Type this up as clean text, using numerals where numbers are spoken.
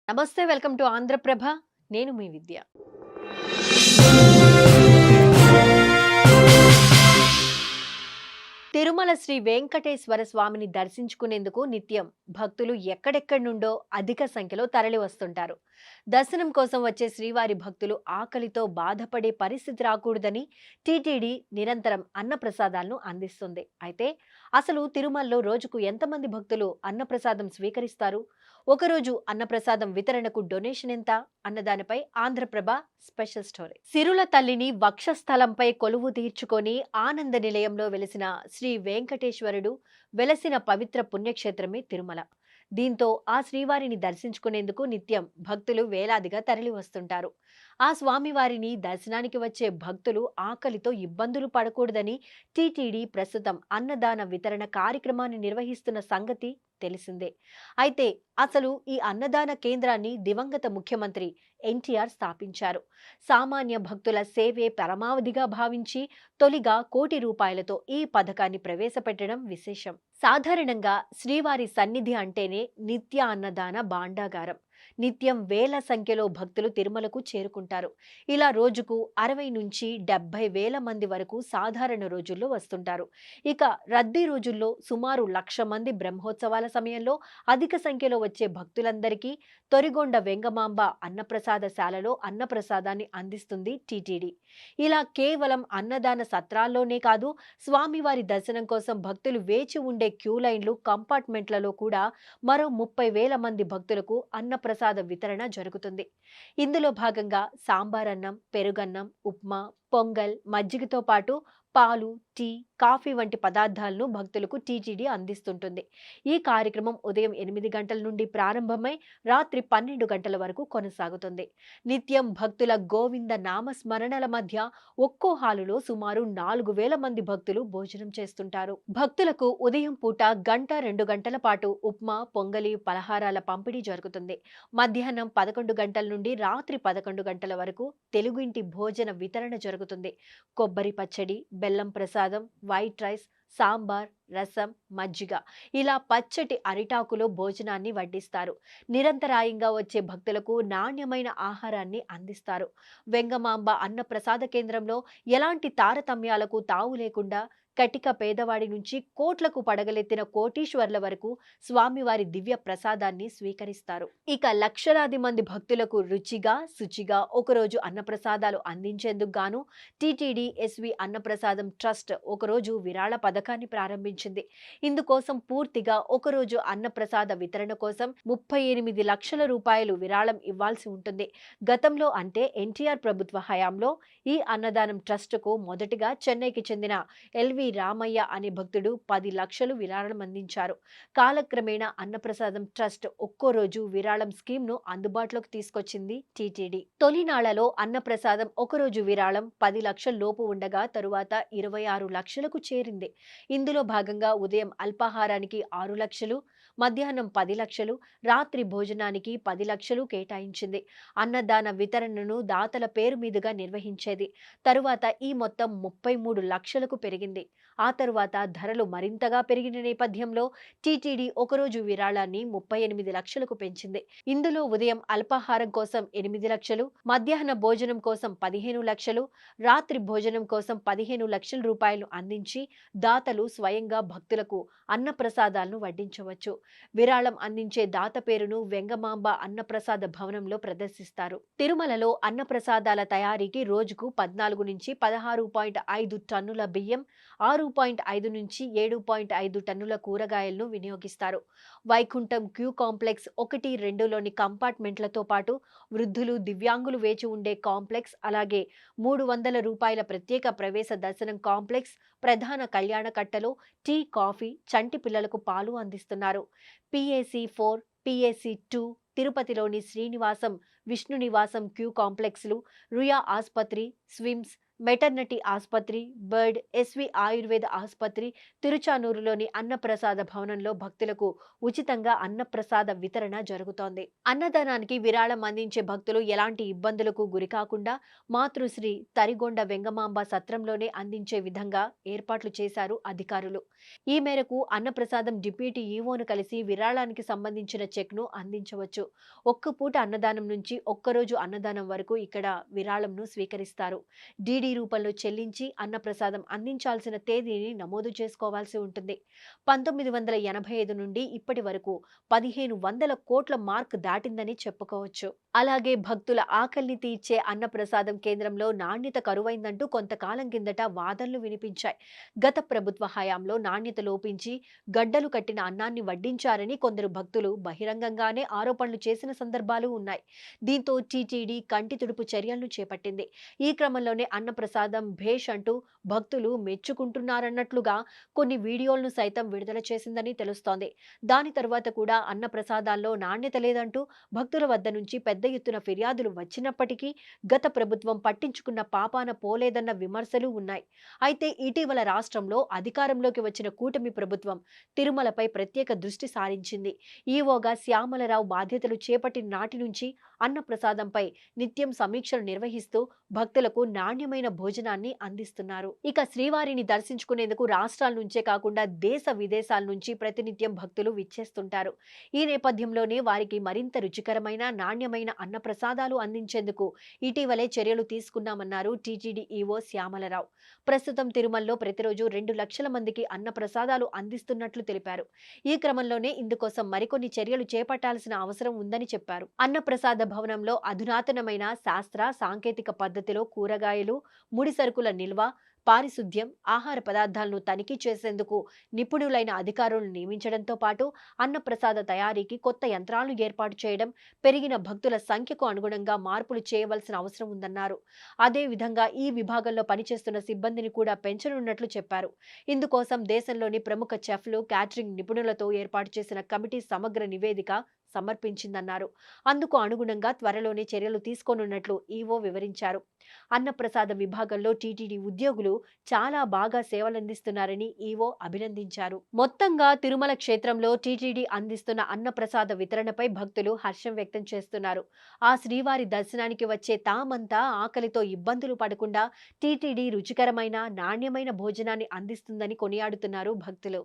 నమస్తే, welcome to Andhraprabha. నేను మీ విద్య. తిరుమల శ్రీ వెంకటేశ్వర స్వామిని దర్శించుకునేందుకు నిత్యం భక్తులు ఎక్కడెక్కడి నుండో అధిక సంఖ్యలో తరలి వస్తుంటారు. దర్శనం కోసం వచ్చే శ్రీవారి భక్తులు ఆకలితో బాధపడే పరిస్థితి రాకూడదని టీటీడీ నిరంతరం అన్నప్రసాదాలను అందిస్తుంది. అయితే అసలు తిరుమలలో రోజుకు ఎంతమంది భక్తులు అన్నప్రసాదం స్వీకరిస్తారు? ఒకరోజు అన్నప్రసాదం వితరణకు డొనేషన్ ఎంత అన్న దానిపై ఆంధ్రప్రభ స్పెషల్ స్టోరీ. సిరుల తల్లిని వక్షస్థలంపై కొలువు తీర్చుకొని ఆనంద నిలయంలో వెలిసిన శ్రీ వెంకటేశ్వరుడు వెలసిన పవిత్ర పుణ్యక్షేత్రమే తిరుమల. దీంతో ఆ శ్రీవారిని దర్శించుకునేందుకు నిత్యం భక్తులు వేలాదిగా తరలి వస్తుంటారు. ఆ స్వామివారిని దర్శనానికి వచ్చే భక్తులు ఆకలితో ఇబ్బందులు పడకూడదని టీటీడీ ప్రస్తుతం అన్నదాన వితరణ కార్యక్రమాన్ని నిర్వహిస్తున్న సంగతి తెలిసిందే. అయితే అసలు ఈ అన్నదాన కేంద్రాన్ని దివంగత ముఖ్యమంత్రి ఎన్టీఆర్ స్థాపించారు. సామాన్య భక్తుల సేవే పరమావధిగా భావించి తొలిగా ₹1,00,00,000తో ఈ పథకాన్ని ప్రవేశపెట్టడం విశేషం. సాధారణంగా శ్రీవారి సన్నిధి అంటేనే నిత్య అన్నదాన భాండాగారం. నిత్యం వేల సంఖ్యలో భక్తులు తిరుమలకు చేరుకుంటారు. ఇలా రోజుకు 60 నుంచి 70 వేల మంది వరకు సాధారణ రోజుల్లో వస్తుంటారు. ఇక రద్దీ రోజుల్లో సుమారు 1,00,000 మంది బ్రహ్మోత్సవాల సమయంలో అధిక సంఖ్యలో వచ్చే భక్తులందరికీ తొరిగొండ వెంగమాంబ అన్నప్రసాదశాలలో అన్నప్రసాదాన్ని అందిస్తుంది టీటీడీ. ఇలా కేవలం అన్నదాన సత్రాల్లోనే కాదు, స్వామివారి దర్శనం కోసం భక్తులు వేచి ఉండే క్యూ లైన్లు, కంపార్ట్మెంట్లలో కూడా మరో 30,000 మంది భక్తులకు అన్నప్రసాద వితరణ జరుగుతుంది. ఇందులో భాగంగా సాంబారన్నం, పెరుగన్నం, ఉప్మా, పొంగల్, మజ్జిగతో పాటు పాలు, టీ, కాఫీ వంటి పదార్థాలను భక్తులకు టీటీడీ అందిస్తుంటుంది. ఈ కార్యక్రమం ఉదయం 8 గంటల నుండి ప్రారంభమై రాత్రి 12 గంటల వరకు కొనసాగుతుంది. నిత్యం భక్తుల గోవింద నామస్మరణల మధ్య ఒక్కో హాలులో సుమారు 4,000 మంది భక్తులు భోజనం చేస్తుంటారు. భక్తులకు ఉదయం పూట 1-2 గంటల పాటు ఉప్మా, పొంగలి, పలహారాల పంపిణీ జరుగుతుంది. మధ్యాహ్నం 11 గంటల నుండి రాత్రి 11 గంటల వరకు తెలుగింటి భోజన వితరణ జరుగుతుంది. కొబ్బరి పచ్చడి, బెల్లం ప్రసాదం, వైట్ రైస్, సాంబార్, రసం, మజ్జిగ ఇలా పచ్చటి అరిటాకులో భోజనాన్ని వడ్డిస్తారు. నిరంతరాయంగా వచ్చే భక్తులకు నాణ్యమైన ఆహారాన్ని అందిస్తారు. వెంగమాంబ అన్న ప్రసాద కేంద్రంలో ఎలాంటి తారతమ్యాలకు తావు లేకుండా కటిక పేదవాడి నుంచి కోట్లకు పడగలెత్తిన కోటీశ్వర్ల వరకు స్వామివారి దివ్య ప్రసాదాన్ని స్వీకరిస్తారు. ఇక లక్షలాది మంది భక్తులకు రుచిగా, శుచిగా ఒకరోజు అన్నప్రసాదాలు అందించేందుకు గాను టీటీడీ ఎస్వి అన్నప్రసాదం ట్రస్ట్ ఒకరోజు విరాళ పథకాన్ని ప్రారంభించింది. ఇందుకోసం పూర్తిగా ఒకరోజు అన్నప్రసాద వితరణ కోసం 38 లక్షల రూపాయలు విరాళం ఇవ్వాల్సి ఉంటుంది. గతంలో అంటే ఎన్టీఆర్ ప్రభుత్వ హయాంలో ఈ అన్నదానం ట్రస్టుకు మొదటిగా చెన్నైకి చెందిన ఎల్వి రామయ్య అనే భక్తుడు 10 లక్షలు విరాళం అందించారు. కాలక్రమేణా అన్నప్రసాదం ట్రస్ట్ ఒక్కో రోజు విరాళం స్కీమ్ ను అందుబాటులోకి తీసుకొచ్చింది టీటీడీ. తొలినాళ్లలో అన్నప్రసాదం ఒకరోజు విరాళం 10 లక్షల లోపు ఉండగా తరువాత 26 లక్షలకు చేరింది. ఇందులో భాగంగా ఉదయం అల్పాహారానికి 6 లక్షలు, మధ్యాహ్నం 10 లక్షలు, రాత్రి భోజనానికి 10 లక్షలు కేటాయించింది. అన్నదాన వితరణను దాతల పేరు మీదుగా నిర్వహించేది. తరువాత ఈ మొత్తం 33 లక్షలకు పెరిగింది. ఆ తరువాత ధరలు మరింతగా పెరిగిన నేపథ్యంలో టీటీడీ ఒకరోజు విరాళాన్ని 38 లక్షలకు పెంచింది. ఇందులో ఉదయం అల్పాహారం కోసం 8 లక్షలు, మధ్యాహ్న భోజనం కోసం 15 లక్షలు, రాత్రి భోజనం కోసం 15 లక్షల రూపాయలు అందించి దాతలు స్వయంగా భక్తులకు అన్నప్రసాదాలను వడ్డించవచ్చు. విరాళం అందించే దాత పేరును వెంగమాంబ అన్నప్రసాద భవనంలో ప్రదర్శిస్తారు. తిరుమలలో అన్నప్రసాదాల తయారీకి రోజుకు 14 నుంచి 16.5 టన్నుల బియ్యం, 6.5 నుంచి 7.5 టన్నుల కూరగాయలను వినియోగిస్తారు. వైకుంఠం క్యూ కాంప్లెక్స్ 1, 2లోని కంపార్ట్మెంట్లతో పాటు వృద్ధులు, దివ్యాంగులు వేచి ఉండే కాంప్లెక్స్, అలాగే ₹300 ప్రత్యేక ప్రవేశ దర్శనం కాంప్లెక్స్, ప్రధాన కళ్యాణ కట్టలో టీ, కాఫీ, చంటి పిల్లలకు పాలు అందిస్తున్నారు. పిఏసి 4, పిఏసి 2, తిరుపతిలోని శ్రీనివాసం, విష్ణు నివాసం క్యూ కాంప్లెక్స్లు, రుయా ఆస్పత్రి, స్విమ్స్, మెటర్నిటీ ఆస్పత్రి, బర్డ్, ఎస్వి ఆయుర్వేద ఆస్పత్రి, తిరుచానూరులోని అన్నప్రసాద భవనంలో భక్తులకు ఉచితంగా అన్నప్రసాద వితరణ జరుగుతోంది. అన్నదానానికి విరాళం అందించే భక్తులు ఎలాంటి ఇబ్బందులకు గురికాకుండా మాతృశ్రీ తరిగొండ వెంగమాంబ సత్రంలోనే అందించే విధంగా ఏర్పాట్లు చేశారు అధికారులు. ఈ మేరకు అన్నప్రసాదం డిప్యూటీ ఈవోను కలిసి విరాళానికి సంబంధించిన చెక్ను అందించవచ్చు. ఒక్క పూట అన్నదానం నుంచి ఒక్కరోజు అన్నదానం వరకు ఇక్కడ విరాళంను స్వీకరిస్తారు. డీడీ రూపంలో చెల్లించి అన్నప్రసాదం అందించాల్సిన తేదీని నమోదు చేసుకోవాల్సి ఉంటుంది. 1985 నుండి ఇప్పటి వరకు 1500 కోట్ల మార్క్ దాటిందని చెప్పుకోవచ్చు. అలాగే భక్తుల ఆకలిని తీర్చే అన్నప్రసాదం కేంద్రంలో నాణ్యత కరువైందంటూ కొంతకాలం కిందట వాదనలు వినిపించాయి. గత ప్రభుత్వ హయాంలో నాణ్యత లోపించి గడ్డలు కట్టిన అన్నాన్ని వడ్డించారని కొందరు భక్తులు బహిరంగంగానే ఆరోపణలు చేసిన సందర్భాలు ఉన్నాయి. దీంతో టీటీడీ కంటి తుడుపు చర్యలను చేపట్టింది. ఈ క్రమంలోనే అన్నప్రసాదం భేష్ అంటూ భక్తులు మెచ్చుకుంటున్నారన్నట్లుగా కొన్ని వీడియోలను సైతం విడుదల చేసిందని తెలుస్తోంది. దాని తర్వాత కూడా అన్నప్రసాదాల్లో నాణ్యత లేదంటూ భక్తుల వద్ద నుంచి పెద్ద ఎత్తున ఫిర్యాదులు వచ్చినప్పటికీ గత ప్రభుత్వం పట్టించుకున్న పాపాన పోలేదన్న విమర్శలు ఉన్నాయి. అయితే ఇటీవల రాష్ట్రంలో అధికారంలోకి వచ్చిన కూటమి ప్రభుత్వం తిరుమలపై ప్రత్యేక దృష్టి సారించింది. ఈవోగా శ్యామలరావు బాధ్యతలు చేపట్టిన నాటి నుంచి అన్నప్రసాదంపై నిత్యం సమీక్షలు నిర్వహిస్తూ భక్తులకు నాణ్యమైన భోజనాన్ని అందిస్తున్నారు. ఇక శ్రీవారిని దర్శించుకునేందుకు రాష్ట్రాల నుంచే కాకుండా దేశ విదేశాల నుంచి ప్రతినిత్యం భక్తులు విచ్చేస్తుంటారు. ఈ నేపథ్యంలోనే వారికి మరింత రుచికరమైన నాణ్యమైన అన్నప్రసాదాలు అందించేందుకు ఇటీవలే చర్యలు తీసుకున్నామన్నారు టీటీడీ ఈవో శ్యామలరావు. ప్రస్తుతం తిరుమలలో ప్రతిరోజు 2 లక్షల మందికి అన్నప్రసాదాలు అందిస్తున్నట్లు తెలిపారు. ఈ క్రమంలోనే ఇందుకోసం మరికొన్ని చర్యలు చేపట్టాల్సిన అవసరం ఉందని చెప్పారు. అన్నప్రసాద భవనంలో అధునాతనమైన శాస్త్ర సాంకేతిక పద్ధతిలో కూరగాయలు, ముడి సరుకుల నిల్వ, పారిశుద్ధ్యం, ఆహార పదార్థాలను తనిఖీ చేసేందుకు నిపుణులైన అధికారులను నియమించడంతో పాటు అన్నప్రసాద తయారీకి కొత్త యంత్రాలను ఏర్పాటు చేయడం, పెరిగిన భక్తుల సంఖ్యకు అనుగుణంగా మార్పులు చేయవలసిన అవసరం ఉందన్నారు. అదేవిధంగా ఈ విభాగంలో పనిచేస్తున్న సిబ్బందిని కూడా పెంచనున్నట్లు చెప్పారు. ఇందుకోసం దేశంలోని ప్రముఖ చెఫ్లు, క్యాటరింగ్ నిపుణులతో ఏర్పాటు చేసిన కమిటీ సమగ్ర నివేదిక సమర్పించిందన్నారు. అందుకు అనుగుణంగా త్వరలోనే చర్యలు తీసుకోనున్నట్లు ఈవో వివరించారు. అన్నప్రసాద విభాగంలో టీటీడీ ఉద్యోగులు చాలా బాగా సేవలందిస్తున్నారని ఈవో అభినందించారు. మొత్తంగా తిరుమల క్షేత్రంలో టీటీడీ అందిస్తున్న అన్నప్రసాద వితరణపై భక్తులు హర్షం వ్యక్తం చేస్తున్నారు. ఆ శ్రీవారి దర్శనానికి వచ్చే తామంతా ఆకలితో ఇబ్బందులు పడకుండా టీటీడీ రుచికరమైన నాణ్యమైన భోజనాన్ని అందిస్తుందని కొనియాడుతున్నారు భక్తులు.